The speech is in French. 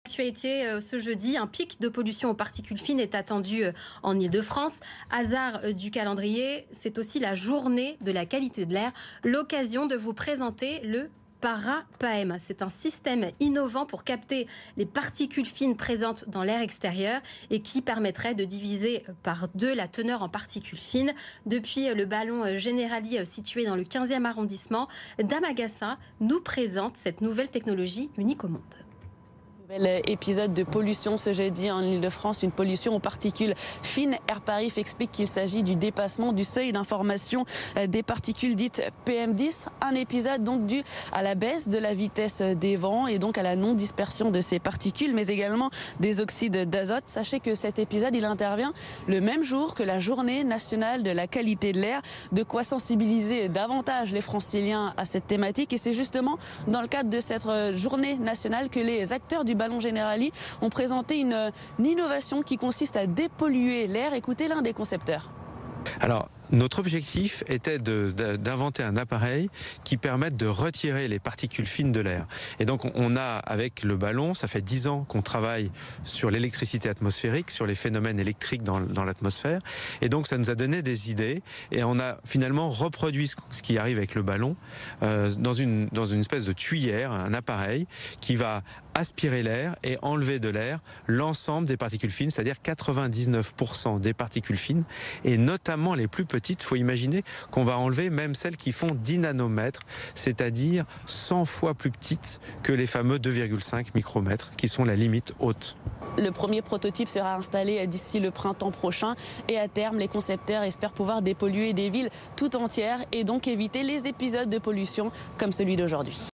Actualité ce jeudi, un pic de pollution aux particules fines est attendu en Île-de-France. Hasard du calendrier, c'est aussi la journée de la qualité de l'air, l'occasion de vous présenter le Para-PM. C'est un système innovant pour capter les particules fines présentes dans l'air extérieur et qui permettrait de diviser par 2 la teneur en particules fines. Depuis le ballon Generali situé dans le 15e arrondissement, Damagassa nous présente cette nouvelle technologie unique au monde. Nouvel épisode de pollution ce jeudi en Île-de-France, une pollution aux particules fines. Air Paris explique qu'il s'agit du dépassement du seuil d'information des particules dites PM10. Un épisode donc dû à la baisse de la vitesse des vents et donc à la non-dispersion de ces particules, mais également des oxydes d'azote. Sachez que cet épisode, il intervient le même jour que la journée nationale de la qualité de l'air. De quoi sensibiliser davantage les Franciliens à cette thématique. Et c'est justement dans le cadre de cette journée nationale que les acteurs du ballon Generali ont présenté une innovation qui consiste à dépolluer l'air. Écoutez l'un des concepteurs. Alors, notre objectif était d'inventer un appareil qui permette de retirer les particules fines de l'air. Et donc on a, avec le ballon, ça fait 10 ans qu'on travaille sur l'électricité atmosphérique, sur les phénomènes électriques dans l'atmosphère. Et donc ça nous a donné des idées et on a finalement reproduit ce qui arrive avec le ballon dans une espèce de tuyère, un appareil qui va aspirer l'air et enlever de l'air l'ensemble des particules fines, c'est-à-dire 99% des particules fines, et notamment les plus petites. Il faut imaginer qu'on va enlever même celles qui font 10 nanomètres, c'est-à-dire 100 fois plus petites que les fameux 2,5 micromètres, qui sont la limite haute. Le premier prototype sera installé d'ici le printemps prochain et à terme, les concepteurs espèrent pouvoir dépolluer des villes tout entières et donc éviter les épisodes de pollution comme celui d'aujourd'hui.